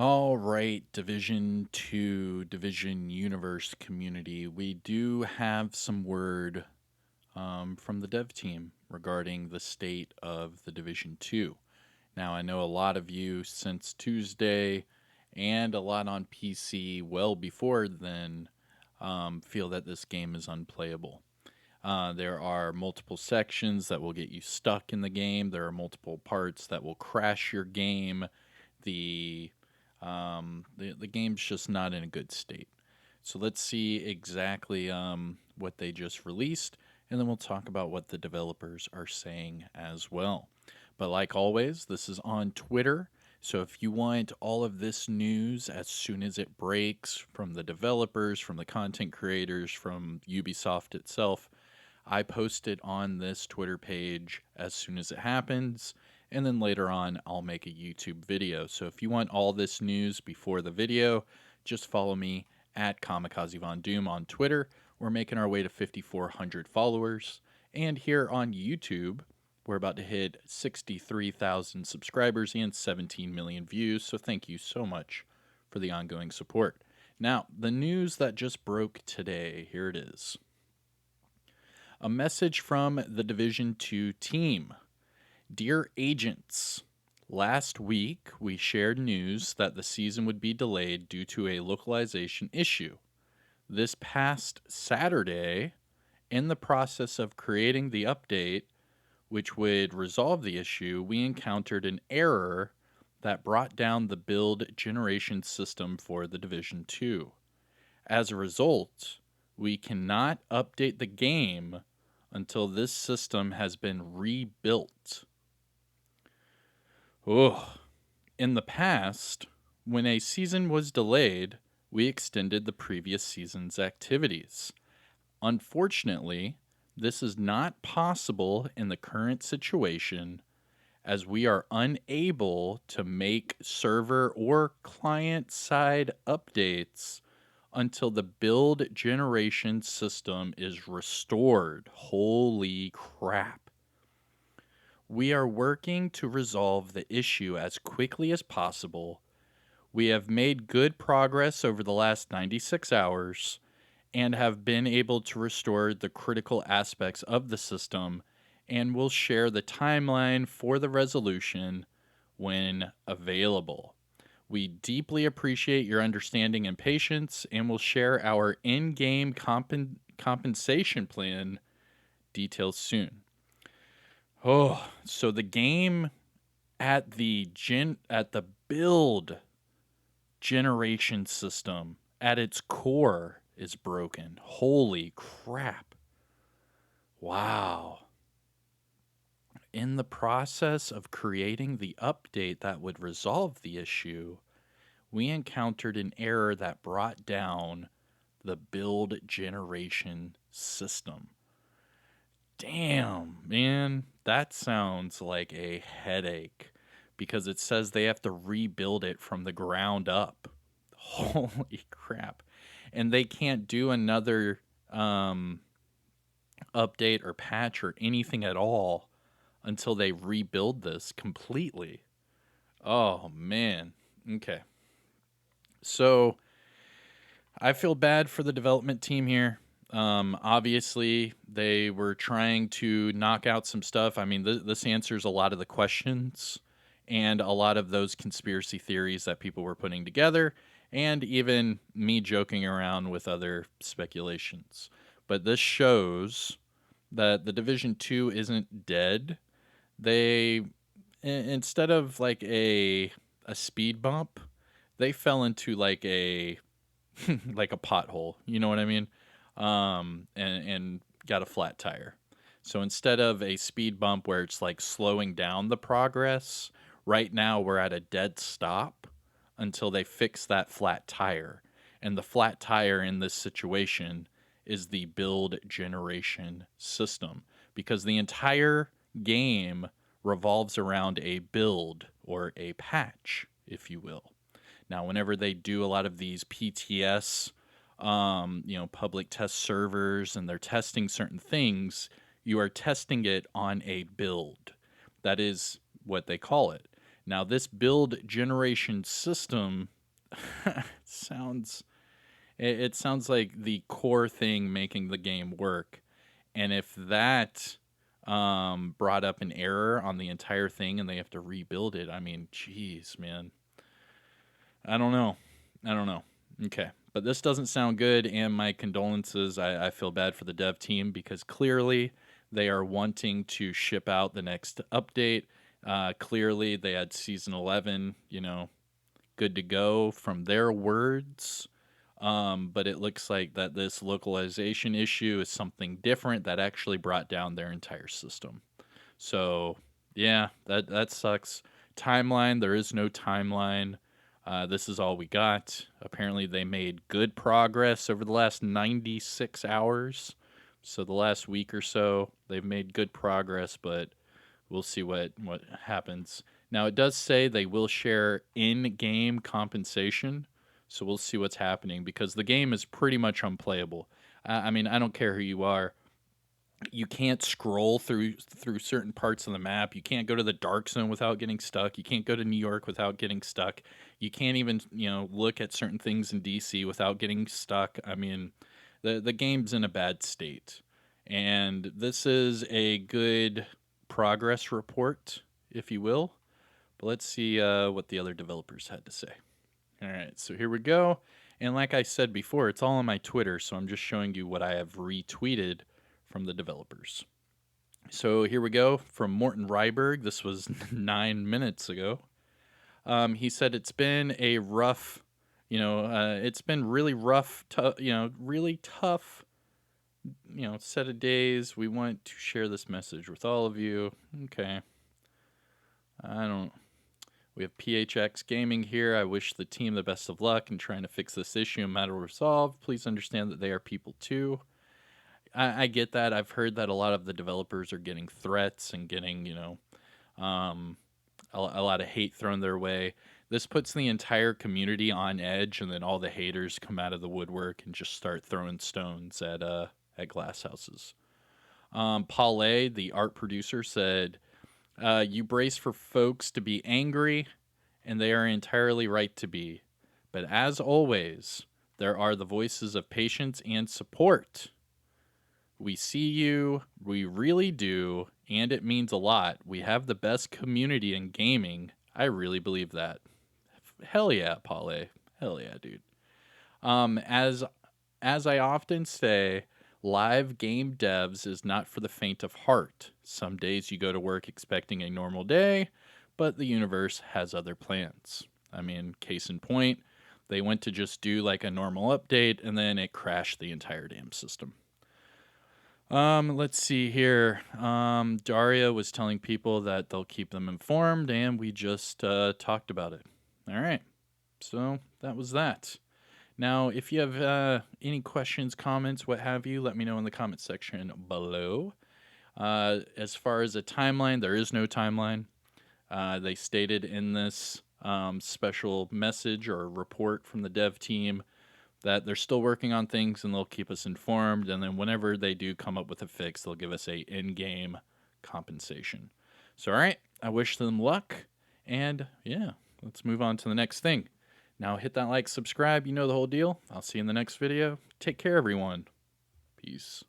All right, Division 2, Division Universe community. We do have some word from the dev team regarding the state of the Division 2. Now, I know a lot of you since Tuesday and a lot on PC well before then feel that this game is unplayable. There are multiple sections that will get you stuck in the game. There are multiple parts that will crash your game. The the game's just not in a good state. So let's see exactly what they just released, and then we'll talk about what the developers are saying as well. But like always, this is on Twitter. So if you want all of this news as soon as it breaks from the developers, from the content creators, from Ubisoft itself, I post it on this Twitter page as soon as it happens, and then later on, I'll make a YouTube video. So if you want all this news before the video, just follow me at Kamikazevondoom on Twitter. We're making our way to 5,400 followers. And here on YouTube, we're about to hit 63,000 subscribers and 17 million views. So thank you so much for the ongoing support. Now, the news that just broke today, here it is. A message from the Division 2 team. Dear agents, last week we shared news that the season would be delayed due to a localization issue. This past Saturday, in the process of creating the update, which would resolve the issue, we encountered an error that brought down the build generation system for the Division 2. As a result, we cannot update the game until this system has been rebuilt. Oh, in the past, when a season was delayed, we extended the previous season's activities. Unfortunately, this is not possible in the current situation as we are unable to make server or client side updates until the build generation system is restored. Holy crap. We are working to resolve the issue as quickly as possible. We have made good progress over the last 96 hours and have been able to restore the critical aspects of the system, and will share the timeline for the resolution when available. We deeply appreciate your understanding and patience, and will share our in-game compensation plan details soon. Oh, so the game at the build generation system at its core is broken. Holy crap. Wow. In the process of creating the update that would resolve the issue, we encountered an error that brought down the build generation system. Damn, man, that sounds like a headache because it says they have to rebuild it from the ground up. Holy crap. And they can't do another update or patch or anything at all until they rebuild this completely. Oh, man. Okay. So I feel bad for the development team here. Obviously, they were trying to knock out some stuff. I mean, this answers a lot of the questions and a lot of those conspiracy theories that people were putting together, and even me joking around with other speculations. But this shows that the Division 2 isn't dead. They, instead of like a speed bump, they fell into like a like a pothole. You know what I mean? And got a flat tire. So instead of a speed bump where it's like slowing down the progress, right now we're at a dead stop until they fix that flat tire. And the flat tire in this situation is the build generation system, because the entire game revolves around a build or a patch, if you will. Now, whenever they do a lot of these PTS, public test servers, and they're testing certain things, you are testing it on a build. That is what they call it. Now, this build generation system sounds it sounds like the core thing making the game work. And if that brought up an error on the entire thing and they have to rebuild it, I mean, geez, man. I don't know. I don't know. Okay. But this doesn't sound good, and my condolences. I feel bad for the dev team because clearly they are wanting to ship out the next update. Clearly, they had Season 11, good to go from their words. But it looks like that this localization issue is something different that actually brought down their entire system. So, yeah, that sucks. Timeline, there is no timeline. This is all we got. Apparently, they made good progress over the last 96 hours. So, the last week or so, they've made good progress, but we'll see what happens. Now, it does say they will share in-game compensation, so we'll see what's happening because the game is pretty much unplayable. I mean, I don't care who you are. You can't scroll through certain parts of the map. You can't go to the dark zone without getting stuck. You can't go to New York without getting stuck. You can't even, look at certain things in DC without getting stuck. I mean, the game's in a bad state. And this is a good progress report, if you will. But let's see what the other developers had to say. All right, so here we go. And like I said before, it's all on my Twitter, so I'm just showing you what I have retweeted from the developers. So here we go from Morton Ryberg. This was 9 minutes ago. He said it's been a rough, it's been really rough, really tough, set of days. We want to share this message with all of you. Okay. We have PHX Gaming here. I wish the team the best of luck in trying to fix this issue and matter resolved. Please understand that they are people too. I get that. I've heard that a lot of the developers are getting threats and getting, a lot of hate thrown their way. This puts the entire community on edge, and then all the haters come out of the woodwork and just start throwing stones at glass houses. Paul A., the art producer, said, you brace for folks to be angry, and they are entirely right to be. But as always, there are the voices of patience and support. We see you, we really do, and it means a lot. We have the best community in gaming. I really believe that. Hell yeah, Paule. Hell yeah, dude. As I often say, live game devs is not for the faint of heart. Some days you go to work expecting a normal day, but the universe has other plans. I mean, case in point, they went to just do like a normal update and then it crashed the entire damn system. Let's see here. Daria was telling people that they'll keep them informed, and we just talked about it. All right. So that was that. Now, if you have any questions, comments, what have you, let me know in the comment section below. As far as a timeline, there is no timeline. They stated in this special message or report from the dev team that they're still working on things and they'll keep us informed. And then whenever they do come up with a fix, they'll give us a in-game compensation. So, all right, I wish them luck. And yeah, let's move on to the next thing. Now hit that like, subscribe, you know the whole deal. I'll see you in the next video. Take care, everyone. Peace.